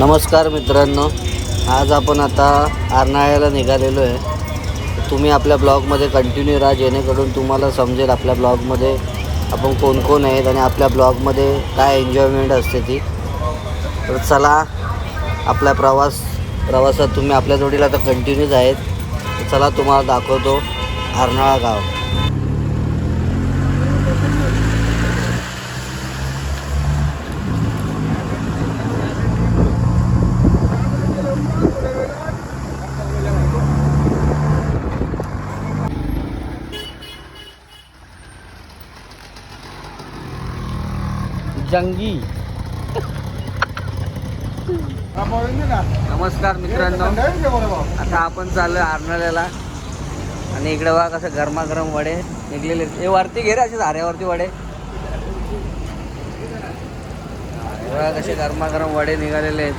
नमस्कार मित्रांनो, आज आपण आता आरनाळ्याला निघालेलो आहे. तुम्ही आपल्या ब्लॉगमध्ये कंटिन्यू राहा, जेणेकरून तुम्हाला समजेल आपल्या ब्लॉगमध्ये आपण कोण कोण आहेत आणि आपल्या ब्लॉगमध्ये काय एन्जॉयमेंट असते ती. तर चला, आपला प्रवासात तुम्ही आपल्या जोडीला आता कंटिन्यूच आहेत. तर चला, तुम्हाला दाखवतो आरनाळा गाव. जंगी. नमस्कार मित्रांनो, आता आपण चाललो आरनाळ्याला आणि इकडे बघा कसं गरमागरम वडे निघलेले. हे वरती घे रे, असे झाऱ्यावरती वडे बघा कसे गरमागरम वडे निघालेले आहेत.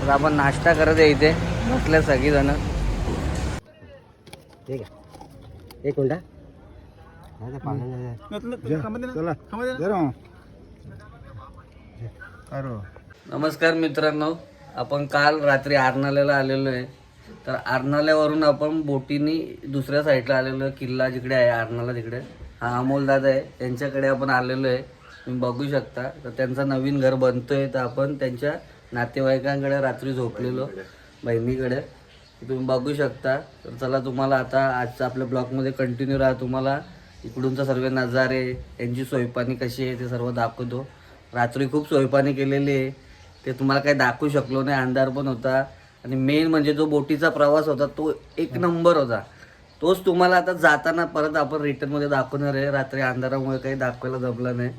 तर आपण नाश्ता करत आहे इथे बसल्या सगळीजण. ठीक आहे, एक मिनटा. नमस्कार मित्रांनो, आपण काल रात्री आरनाळ्याला आलेलो आहे. तर आरनाळ्यावरून आपण बोटीने दुसऱ्या साईडला आलेलो आहे. किल्ला जिकडे आहे आरनाळा तिकडे, हा अमोल दादा आहे, त्यांच्याकडे आपण आलेलो आहे. तुम्ही बघू शकता. तर त्यांचं नवीन घर बनतोय, तर आपण त्यांच्या नातेवाईकांकडे रात्री झोपलेलो, बहिणीकडे. तुम्ही बघू शकता. तर चला, तुम्हाला आता आजच्या आपल्या ब्लॉगमध्ये कंटिन्यू राहा. तुम्हाला इकडूनचा सर्व नजारे, यांची सोयपाणी कशी आहे ते सर्व दाखवतो. रात्री खूप सोयपाणी केलेली आहे, ते तुम्हाला काही दाखवू शकलो नाही, अंधार पण होता. आणि मेन म्हणजे जो बोटीचा प्रवास होता तो एक नंबर होता. तोच तुम्हाला आता जाताना परत आपण रिटर्नमध्ये दाखवणार आहे. रात्री अंधारामुळे काही दाखवायला जमलं नाही.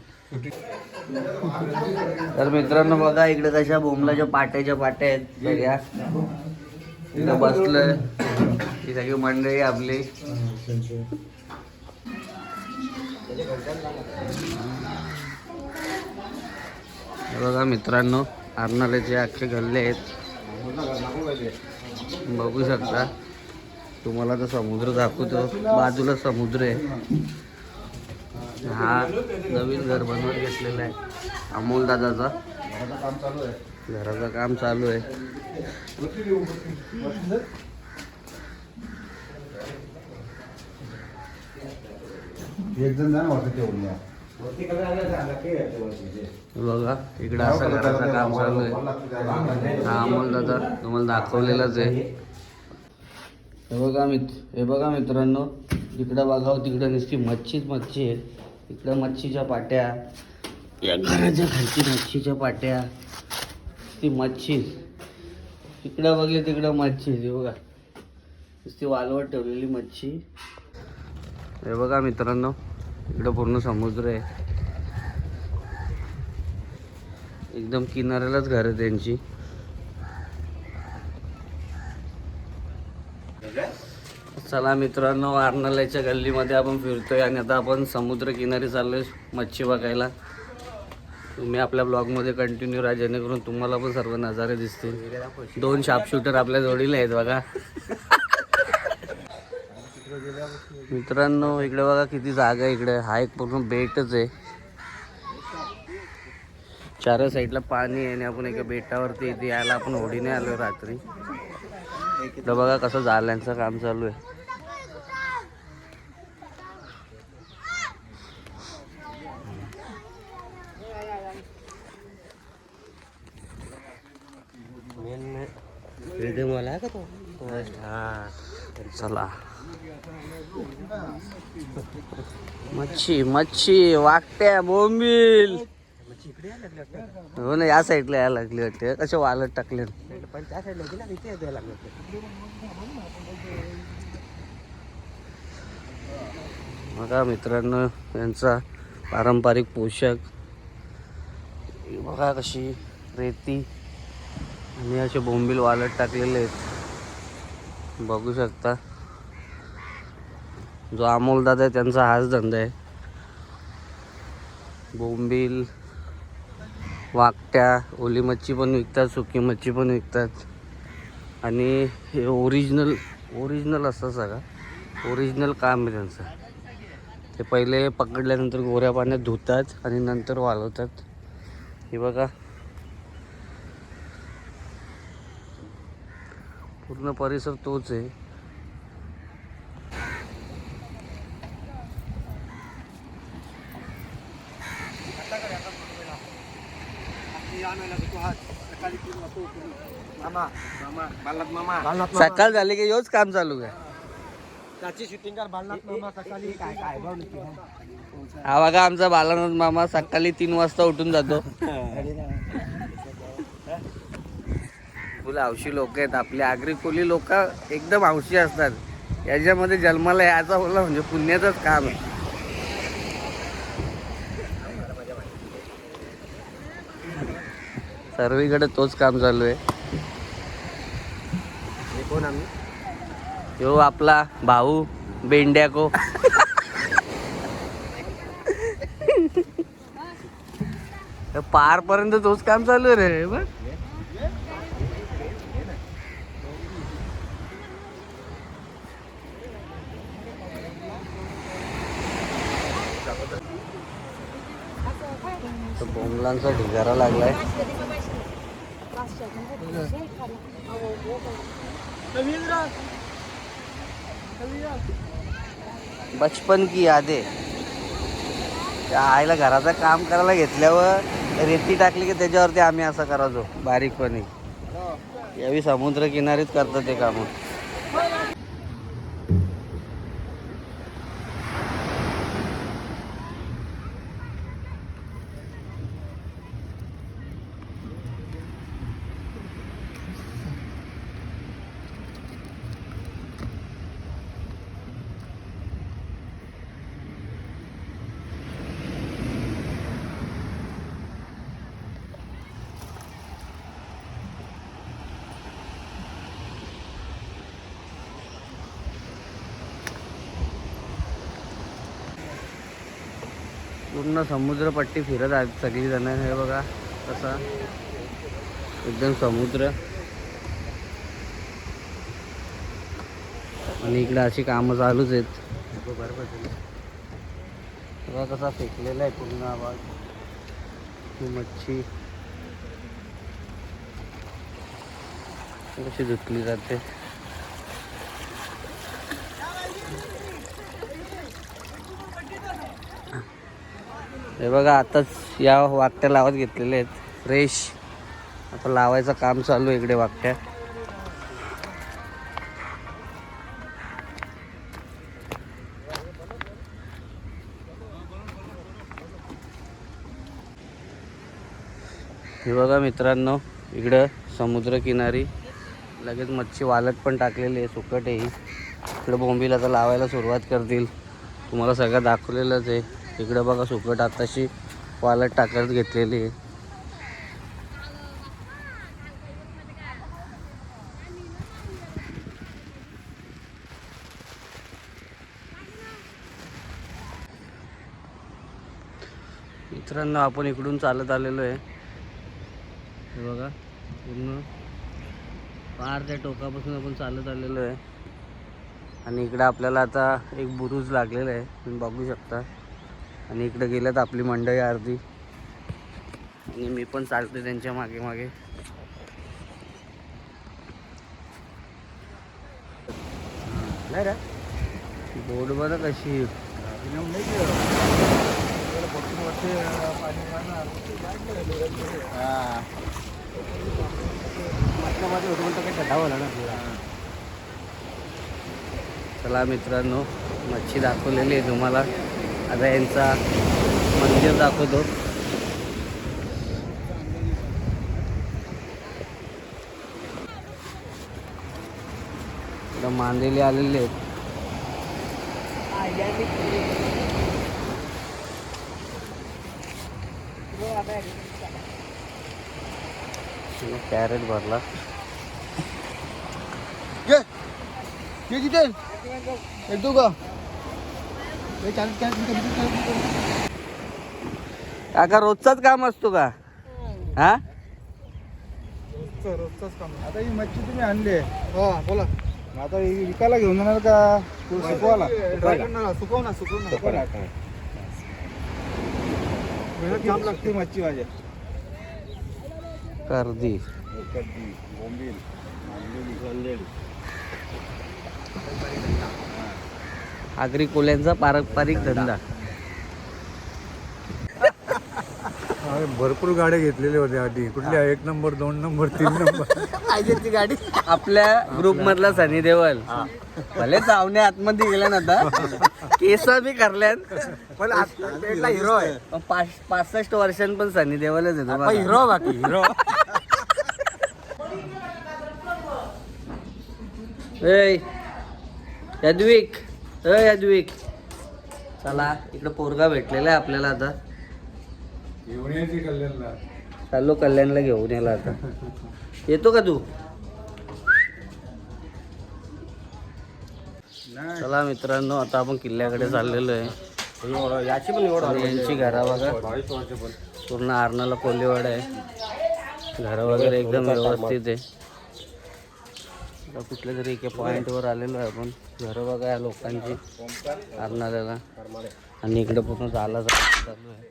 तर मित्रांनो बघा, इकडे कशा बोमलाच्या पाट्या आहेत सगळ्या. इकडे बसलोय, ही सगळी मंडळी आपली. बघा मित्रांनो, आरनाळ्याचे अख्खे गल्ले आहेत, बघू शकता. तुम्हाला तर समुद्र दाखवतो, बाजूला समुद्र आहे. हा नवीन घर बनवून घेतलेला आहे अमोल दादाचा. घराचं काम चालू आहे. बघा इकडं असं घराचं काम चालू आहे. हा अमोल दादा तुम्हाला दाखवलेलाच आहे. हे बघा मित्रांनो, इकडं बघावं तिकडं नुसती मच्छी आहे. इकडं मच्छीच्या पाट्या, या घराच्या खालची मच्छीच्या पाट्या, ती मच्छी. इकडं बघली तिकडं मच्छी. हे बघा नुसती वालवट ठेवलेली मच्छी. हे बघा मित्रांनो, इकडं पूर्ण समुद्र आहे. एकदम किनाऱ्यालाच घर आहे त्यांची. चला मित्रांनो, आरनाळ्याच्या गल्लीमध्ये आपण फिरतोय आणि आता आपण समुद्र किनारी चाललोय मच्छी बघायला. तुम्ही आपल्या ब्लॉगमध्ये कंटिन्यू राहा, जेणेकरून तुम्हाला पण सर्व नजारे दिसतील. 2 शार्पशूटर आपल्या जोडीला आहेत बघा. मित्रांनो इकडे बघा किती जागा आहे. इकडे हा एक पूर्ण बेटच आहे. 4 साईडला पाणी आहे आणि आपण एका बेटावरती इथे यायला आपण होडीने आलो रात्री. इकडं बघा कसं जाळ्यांचं काम चालू आहे. मला का तो हा. चला, मच्छी वाकट्या बोंबील. हो ना, या साईडला यायला लागली वाटते. कसे वालत टाकले. बघा मित्रांनो, यांचा पारंपरिक पोशाख बघा, कशी रेती आणि असे बोंबील वालत टाकलेले आहेत, बघू शकता. जो अमोल दादा आहे त्यांचा हाच धंदा आहे. बोंबील, वाकट्या, ओली मच्छी पण विकतात, सुकी मच्छी पण विकतात. आणि हे ओरिजिनल असतं सगळं. ओरिजिनल काम आहे त्यांचं. ते पहिले पकडल्यानंतर गोऱ्या पाण्यात धुतात आणि नंतर वाळवतात. हे बघा पूर्ण परिसर तोच आहे. सकाळ झाली की योच काम चालू आहे. हा बघा आमचा बालानाथ मामा सकाळी 3 वाजता उठून जातो. फुल हौशी लोक आहेत आपले. आगरी कोली लोक एकदम हौशी असतात. याच्यामध्ये जन्माला याचा बोला म्हणजे पुण्याचंच काम आहे. सर्वीकडे तोच काम चालू आहे. यो आपला भाऊ बेंड्याको. पार पर्यंत तोच काम चालू आहे रे. बघ बोंगलांचा ढिगारा लागलाय. बचपन की यादे. त्या आईला घराचं काम करायला घेतल्यावर रेती टाकली की त्याच्यावरती आम्ही असं करायचो बारीकपणे. यावी समुद्र किनारीच करतात ते काम. पूर्ण समुद्रपट्टी फिरत आहेत सगळी जण. हे बघा कसा एकदम समुद्र. आणि इकडे अशी कामं चालूच आहेत. बघा कसा फेकलेला आहे पूर्ण आवाज. ही मच्छी कशी धुतली जाते. हे बघा आताच या वाकट्या लावत घेतलेल्या आहेत फ्रेश. आता लावायचं काम चालू आहे इकडे वाकट्या. हे बघा मित्रांनो इकडं समुद्रकिनारी लगेच मच्छी वालत पण टाकलेली आहे. सुकट आहे. इकडं बोंबील आता लावायला सुरुवात करतील. तुम्हाला सगळं दाखवलेलंच आहे. इकडं बघा सुकट आताशी वालत टाकत घेतलेली आहे. मित्रांनो आपण इकडून चालत आलेलो आहे. हे बघा पूर्ण पार त्या टोकापासून आपण चालत आलेलो आहे. आणि इकडं आपल्याला आता एक बुरुज लागलेला आहे तुम्ही बघू शकता. आणि इकडे गेल्यात आपली मंडळी अर्धी. आणि मी पण चालते त्यांच्या मागे मागे. बोट बघा कशी. चला मित्रांनो मच्छी दाखवलेली आहे तुम्हाला. आता यांचा मंदिर दाखवतो. मांदेली आलेले आहेत. कॅरेट भरला. काका रोजचाच काम असतो का? हा रोजचाच काम. आता ही मच्छी तुम्ही आणली. हा बोला. आता विकायला घेऊन येणार का सुकवायला? सुकवणार सुकवणार काम लागते मच्छी माझ्या. कर्दी बोंबील आगरी कोल्यांचा पारंपरिक धंदा. भरपूर गाड्या घेतलेल्या होत्या आधी. कुठल्या 1 नंबर 2 नंबर 3 नंबर गाडी. आपल्या ग्रुप मधला सनी देवल भले चावणे आतमध्ये गेल्या ना आता केस बी करल्यात पण हिरो आहे. 65 वर्षांनी पण सनी देवलच येतो हिरो बाकी हिरो. यद्विक यद्विक चला इकडे पोरगा भेटलेला आहे आपल्याला आता. घेऊन यायची कल्याणला. चाललो कल्याणला घेऊन यायला आता. येतो का तू? चला मित्रांनो आता आपण किल्ल्याकडे चाललेलो आहे. याची पण निवड आणि यांची घरा बघा पूर्ण आरणाला कोल्हेवाड आहे. घरं वगैरे एकदम व्यवस्थित आहे. आता कुठल्या तरी एका पॉईंटवर आलेलो आहे आपण. घरं बघा या लोकांची आरणाला. आणि इकडे पूर्ण झाला चालू आहे.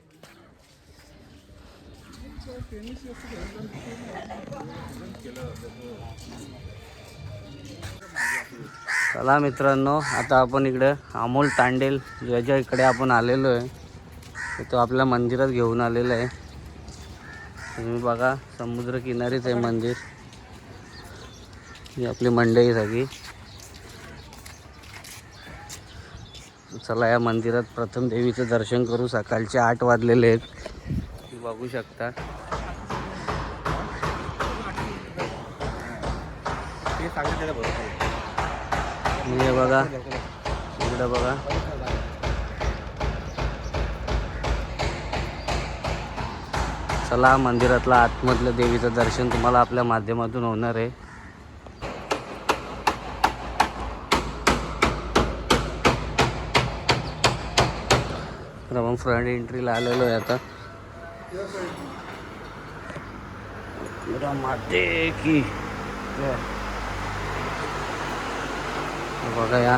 चला मित्रांनो आता आपण इकडे अमोल तांडेल ज्याच्या इकडे आपण आलेलो आहे तो आपल्या मंदिरात घेऊन आलेला आहे. तुम्ही बघा समुद्र किनारीच आहे मंदिर. ही आपली मंडई सगळी. चला या मंदिरात प्रथम देवीचं दर्शन करू. सकाळचे 8 वाजलेले आहेत बघू शकता. हे बघा इकडे बघा चला मंदिरातलं आतमधलं देवीचं दर्शन तुम्हाला आपल्या माध्यमातून होणार आहे. तर आपण फ्रंट एंट्रीला आलेलो आहे आता. माते की बघा या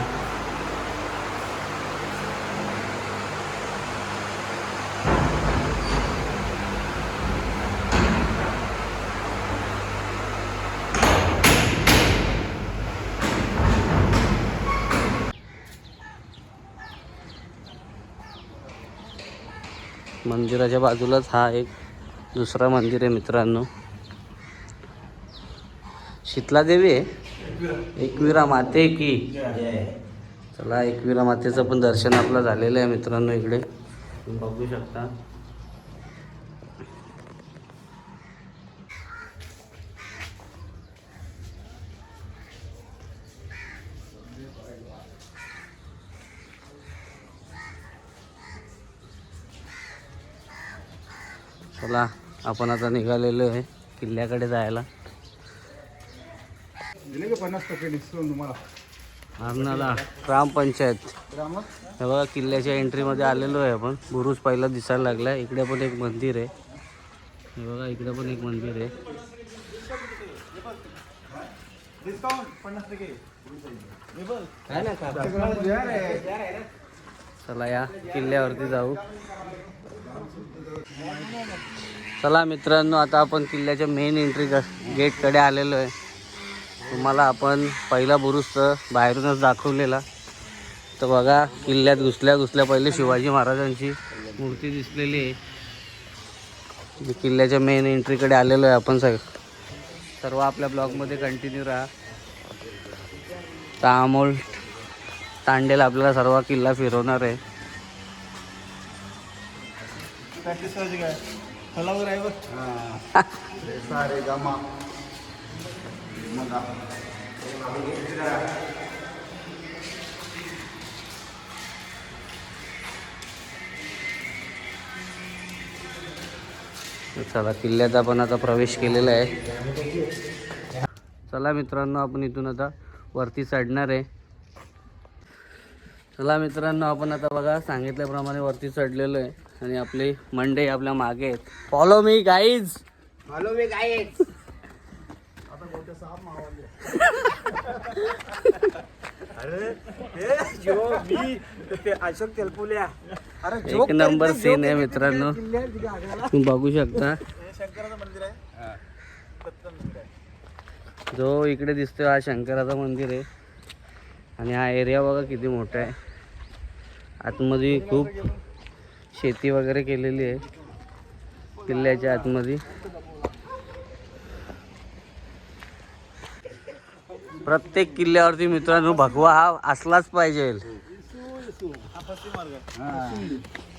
मंदिराच्या बाजूलाच हा एक दुसरा मंदिर आहे मित्रांनो. शीतला देवी आहे. एकविरा माते की. चला एकविरा मातेचं पण दर्शन आपलं झालेलं आहे मित्रांनो. इकडे तुम्ही बघू शकता. चला आपण आता निघालेलो आहे किल्ल्याकडे जायला. दिले का 50% डिस्काउंट तुम्हाला? आरणाला ग्रामपंचायत. ग्रामात हे बघा किल्ल्याच्या एंट्रीमध्ये आलेलो आहे आपण. बुरुज पहिला दिसायला लागला. इकडे पण एक मंदिर आहे. हे बघा इकडे पण एक मंदिर आहे. डिस्काउंट 50%. काय ना चला या किल्ल्यावरती जाऊ. चला मित्रांनो आता आपण किल्ल्याच्या मेन एंट्री गेटकडे आलेलो आहे. तुम्हाला आपण पहिला बुरुज तर बाहेरूनच दाखवलेला. तर बघा किल्ल्यात घुसल्या पहिले शिवाजी महाराजांची मूर्ती दिसलेली आहे. किल्ल्याच्या मेन एंट्रीकडे आलेलो आहे आपण. सर्व आपल्या ब्लॉगमध्ये कंटिन्यू राहा. तर अमोल तांडेल आपल्याला सर्व किल्ला फिरवणार आहे. प्रॅक्टिस करायची काय? हलावर आहे बघ. सारे गमा चला किल्ल्यात आपण आता प्रवेश केलेला आहे. चला मित्रांनो आपण इथून आता वरती चढणार आहे. चला मित्रांनो आपण आता बघा सांगितल्याप्रमाणे वरती चढलेलो आहे आणि आपली मंडई आपल्या मागे आहेत. Follow me guys. आता मोठे साप मावले. अशोक तेलपुल्या. एक नंबर सीन आहे मित्रांनो. तुम्ही बघू शकता. शंकराचं मंदिर आहे. जो इकडे दिसतोय हा शंकराचं मंदिर आहे आणि हा एरिया बघा किती मोठा आहे. आतमध्ये खूप शेती वगैरे केलेली आहे किल्ल्याच्या आतमध्ये. प्रत्येक किल्ल्यावरती मित्रांनो भगवा हा असलाच पाहिजे.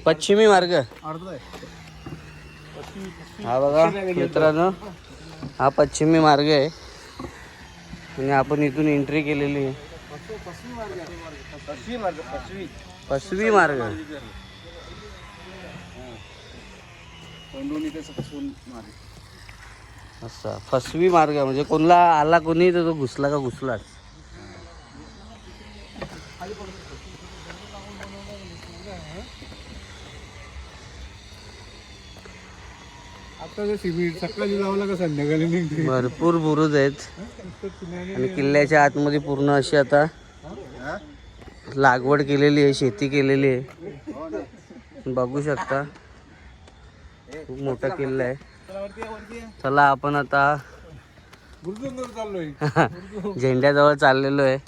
पश्चिमी मार्ग हा बघा मित्रांनो, हा पश्चिमी मार्ग आहे आणि आपण इथून एंट्री केलेली आहे. पश्चिमी मार्ग असा फसवी मार्ग म्हणजे कोणला आला कोणी तर तो घुसला का घुसलाच. आता शिबिर सकाळी लावला का संध्याकाळी निघते. भरपूर बुरुज आहेत आणि किल्ल्याच्या आतमध्ये पूर्ण अशी आता लागवड केलेली आहे, शेती केलेली आहे. बघू शकता खूप मोठा किल्ला आहे. चला आपण आता झेंड्याजवळ चाललेलो आहे.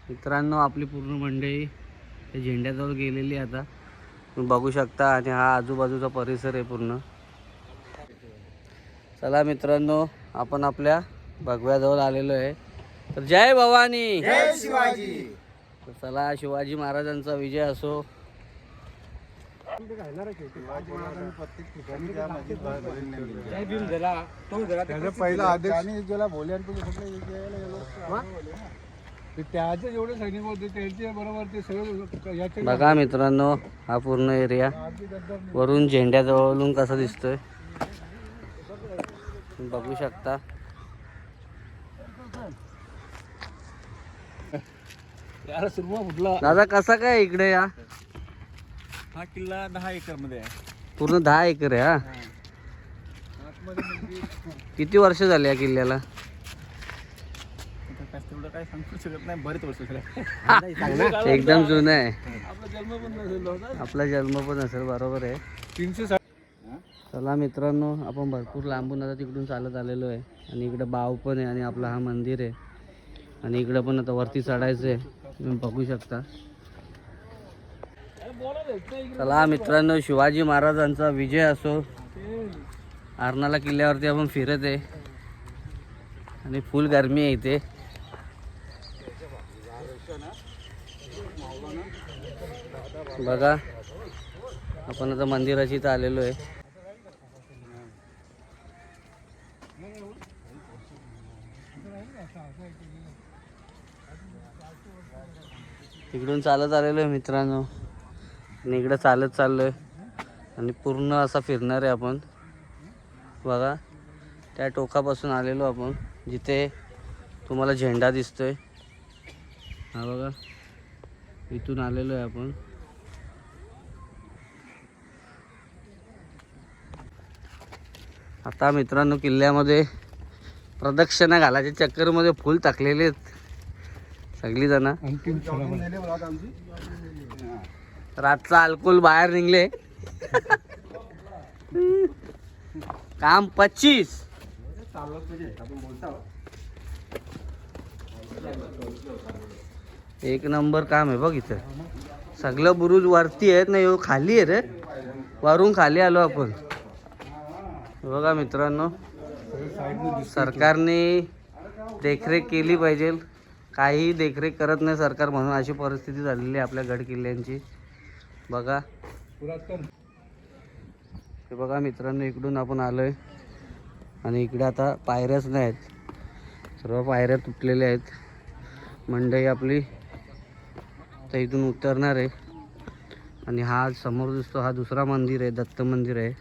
मित्रांनो आपली पूर्ण मंडळी त्या झेंड्याजवळ गेलेली आहे. आता तुम्ही बघू शकता आणि हा आजूबाजूचा परिसर आहे पूर्ण. चला मित्रांनो आपण आपल्या भगव्याजवळ आलेलो आहे. तर जय भवानी, जय शिवाजी. तर चला शिवाजी महाराजांचा विजय असो. पहिला आदेश ज्याला भोले त्याचे जेवढे सैनिक होते त्यांचे बरोबर ते सगळे याचे. बघा मित्रांनो हा पूर्ण एरिया वरून झेंड्याजवळून कसा दिसतोय तुम्ही बघू शकता. दादा कसा काय इकडे या? हा किल्ला 10 एकर मध्ये आहे. पूर्ण 10 एकर आहे. हा किती वर्ष झाली या किल्ल्याला? तेवढं काय सांगू शकत नाही, बरेच वर्ष झाले. एकदम जुनं आहे. आपला जन्म पण नसेल. आपला जन्म पण असेल, बरोबर आहे. 360. चला मित्रांनो आपण भरपूर लांबून आता तिकडून चालत आलेलो आहे आणि इकडे बाव पण आहे आणि आपला हा मंदिर आहे आणि इकडे पण आता वरती चढायचं आहे, तुम्ही बघू शकता. चला मित्रांनो शिवाजी महाराजांचा विजय असो. आरनाला किल्ल्यावरती आपण फिरत आहे आणि फुल गरमी आहे इथे. बघा आपण आता मंदिराची इथं आलेलो आहे. तिकडून चालत आलेलो आहे मित्रांनो आणि इकडं चालत चाललोय आणि पूर्ण असा फिरणार आहे आपण. बघा त्या टोकापासून आलेलो आपण जिथे तुम्हाला झेंडा दिसतोय. हा बघा इथून आलेलो आहे आपण. आता मित्रांनो किल्ल्यामध्ये प्रदक्षिणा घालायच्या चक्करमध्ये फुल टाकलेले आहेत सगळी जण. रातचा अल्कोहोल बाहेर निघले. काम 25. एक नंबर काम आहे बघ. इथं सगळं बुरुज वरती आहेत ना, यो खाली आहे रे. वरून खाली आलो आपण. बघा मित्रांनो सरकारने देखरेख केली पाहिजे. काही देखरेख करत नाही सरकार, म्हणून अशी परिस्थिती झालेली आहे आपल्या गड किल्ल्यांची. बघा हे बघा मित्रांनो इकडून आपण आलोय आणि इकडे आता पायऱ्याच नाही आहेत, सर्व पायऱ्या तुटलेल्या आहेत. मंडई आपली तर इथून उतरणार आहे आणि हा समोर दिसतो हा दुसरा मंदिर आहे, दत्त मंदिर आहे.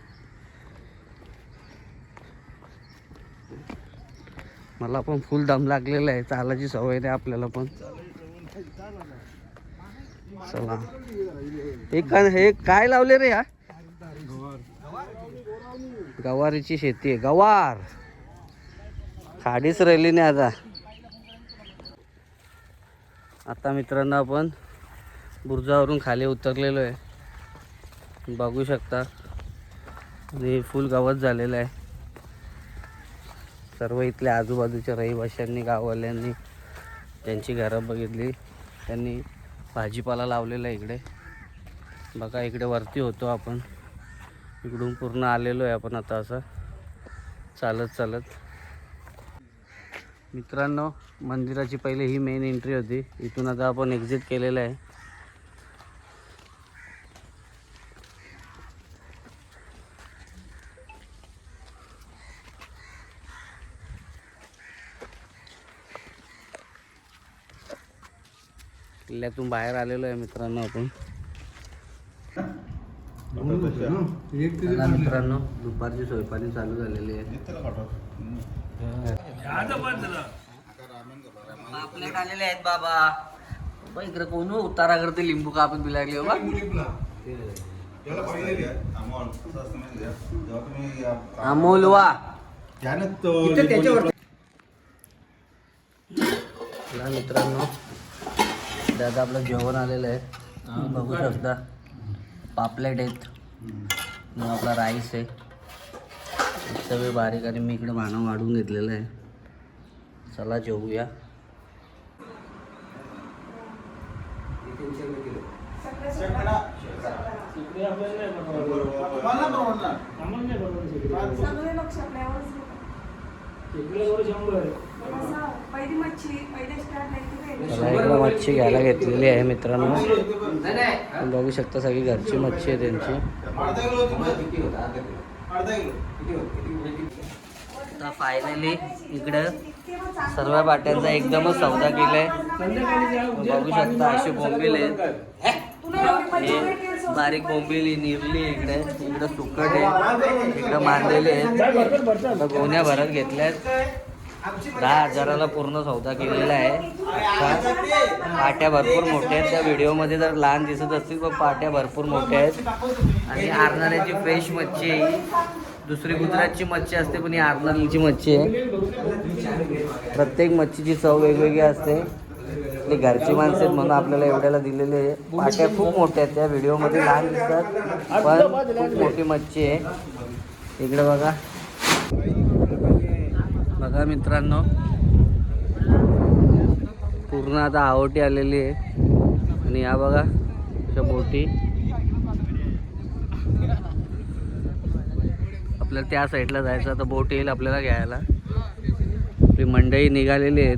मला पण फुल दम लागलेला आहे, चालायची सवय नाही आपल्याला पण. चला हे काय लावले रे? या गवारीची शेती आहे. गवार खाडीच राहिली नाही आता. आता मित्रांनो आपण बुरुजावरून खाली उतरलेलो आहे, बघू शकता. आणि फुल गवत झालेलं आहे. सर्व इथल्या आजूबाजूच्या रहिवाशांनी गाववाल्यांनी ज्यांची घरं बघितली त्यांनी भाजीपाला लावलेला आहे इकडे. बघा इकडे वरती होतो आपण, इकडून पूर्ण आलेलो आहे आपण आता असं चालत चालत. मित्रांनो मंदिराची पहिले ही मेन एंट्री होती, इथून आता आपण एक्झिट केलेलं आहे. किल्ल्यातून बाहेर आलेलो आहे मित्रांनो आपण. मित्रांनो दुपारची स्वयंपाकी चालू झालेली आहे. पापलेट आलेले आहेत बाबा. बघ इकडे कोण उतारा करते लिंबू कापत बिलागली बाबा. अमोल वा मित्रांनो दादा आपलं जेवण आलेलं आहे. बघू शकता पापलेट आहेत, मग आपला राईस आहे सगळे बारीक, आणि मी इकडे भाणं वाढून घेतलेलं आहे. चला जेवूया. इकडे मच्छी घ्यायला घेतलेली आहे मित्रांनो. बघू शकता सगळी घरची मच्छी आहे त्यांची. आता फायनली इकडं सर्व बाट्यांचा एकदमच सौदा केलाय. बघू शकता अशी बोंबील आहे, बारीक बोंबिली निरली आहे इकडे. इकडं सुकट आहे, इकडं मारलेले आहेत. गोण्या भरत घेतल्यात. 10,000ला पूर्ण सौदा केलेला आहे. पाट्या भरपूर मोठ्या आहेत. त्या व्हिडिओमध्ये जर लहान दिसत असतील पण पाट्या भरपूर मोठ्या आहेत. आणि आरनाळ्याची फ्रेश मच्छी आहे. दुसरी गुजरातची मच्छी असते पण ही आरनाळ्याची मच्छी आहे. प्रत्येक मच्छीची चव वेगवेगळी असते. आपली घरची माणसं आहेत म्हणून आपल्याला एवढ्याला दिलेले आहे. पाट्या खूप मोठ्या आहेत, त्या व्हिडिओमध्ये लहान दिसतात पण खूप मोठी मच्छी आहे. इकडे बघा बघा मित्रांनो पूर्ण आता आवटी आलेली आहे. आणि या बघा अशा बोटी. आपल्याला त्या साईडला जायचं, आता बोट येईल आपल्याला घ्यायला. आपली मंडळी निघालेली आहेत.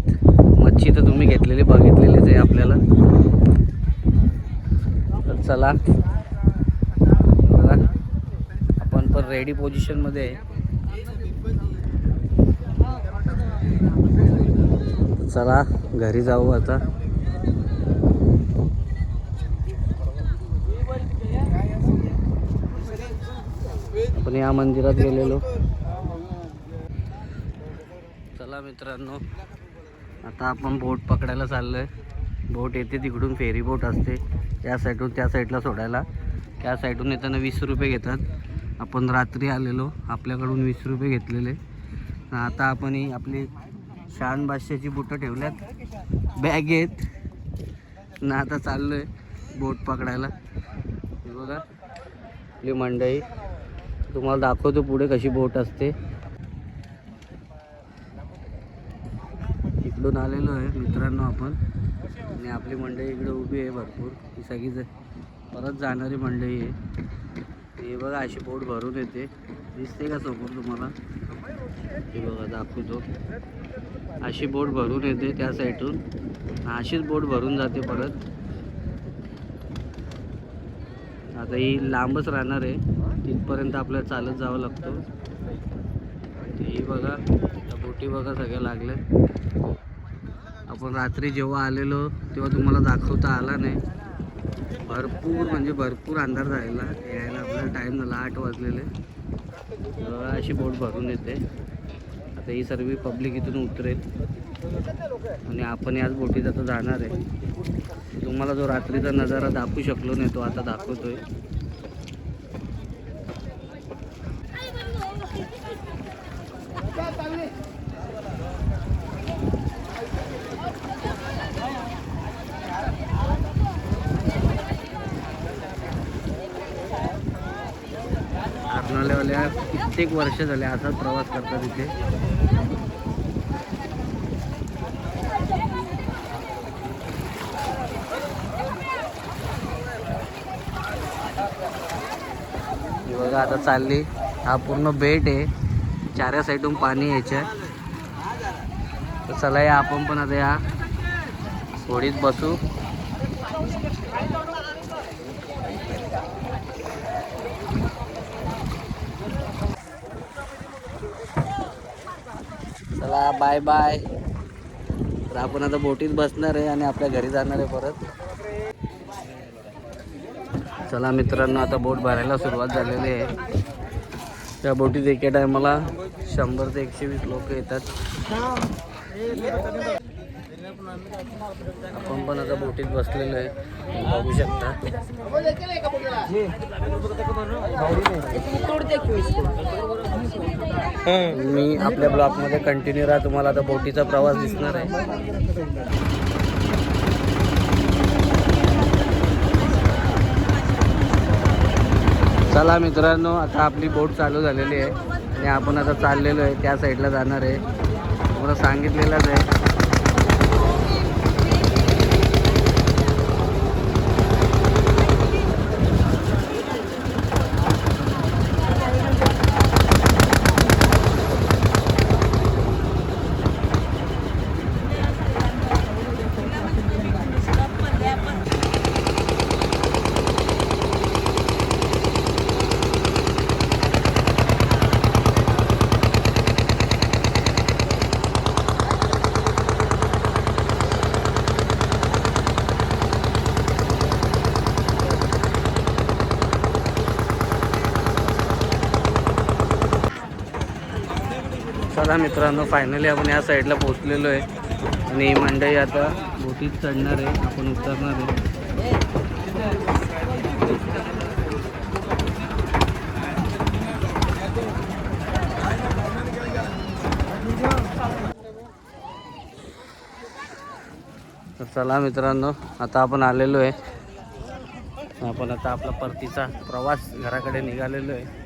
मच्छी तर तुम्ही घेतलेली बघितलेलीच आहे आपल्याला. तर चला बघा आपण पण रेडी पोझिशनमध्ये आहे. चला घरी जाऊ आता. आपण या मंदिरात गेलेलो. चला मित्रांनो आता आपण बोट पकडायला चाललोय. बोट येते तिकडून, फेरी बोट असते या साईडून त्या साईडला सोडायला. त्या साईडून येताना 20 रुपये घेतात. आपण रात्री आलेलो, आपल्याकडून 20 रुपये घेतलेले. आता आपण ही आपली शान बादशाची बुटं ठेवल्यात, बॅग आहेत ना. आता चाललो आहे बोट पकडायला. बघा आपली मंडई, तुम्हाला दाखवतो पुढे कशी बोट असते. इकडून आलेलो आहे मित्रांनो आपण, आणि आपली मंडई इकडे उभी आहे भरपूर. ही सगळीच परत जाणारी मंडई आहे. हे बघा अशी बोट भरून येते, दिसते का समोर तुम्हाला? हे बघा दाखवतो, अशी बोट भरून येते त्या साईडून, अशीच बोट भरून जाते परत. आता ही लांबच राहणार आहे, तिथपर्यंत आपल्याला चालत जावं लागतं. ही बघा त्या बोटी बघा सगळ्या लागल्या. आपण रात्री जेव्हा आलेलो तेव्हा तुम्हाला दाखवता आला नाही. भरपूर म्हणजे भरपूर अंधार झालेला, यायला आपल्याला टाईम झाला, 8 वाजलेले. अशी बोट भरून येते. आता ही सर्व पब्लिक इथून उतरेल आणि आपण याच बोटीत आता जाणार आहे. तुम्हाला जो रात्रीचा नजारा दाखवू शकलो नाही तो आता दाखवतोय. आरनाळेवाल्या कित्येक वर्ष झाले असाच प्रवास करतात इथे. बघा आता चालली. हा पूर्ण बेट आहे, चाऱ्या साईडून पाणी यायचं. तर चला या आपण पण आता या होडीत बसू. चला बाय बाय. तर आपण आता बोटीत बसणार आहे आणि आपल्या घरी जाणार आहे परत. चला मित्रांनो, आता बोट भरायला सुरुवात झालेली आहे. त्या बोटीत एका टायमाला 100 ते 120 लोक येतात. आपण पण आता बोटीत बसलेलो आहे, बघू शकता. मी आपल्या ब्लॉगमध्ये कंटिन्यू राहा, तुम्हाला आता बोटीचा प्रवास दिसणार आहे. चला मित्रांनो, आता आपली बोट चालू झालेली आहे आणि आपण आता चाललेलो आहे त्या साईडला जाणार आहे. तुम्हाला सांगितलेलंच आहे. चला मित्रांनो, फायनली आपण या साईडला पोहोचलेलो आहे आणि ही मंडळी आता बोटीत चढणार आहे, आपण उतरणार आहे. तर चला मित्रांनो, आता आपण आलेलो आहे. आपण आता आपला परतीचा प्रवास घराकडे निघालेलो आहे.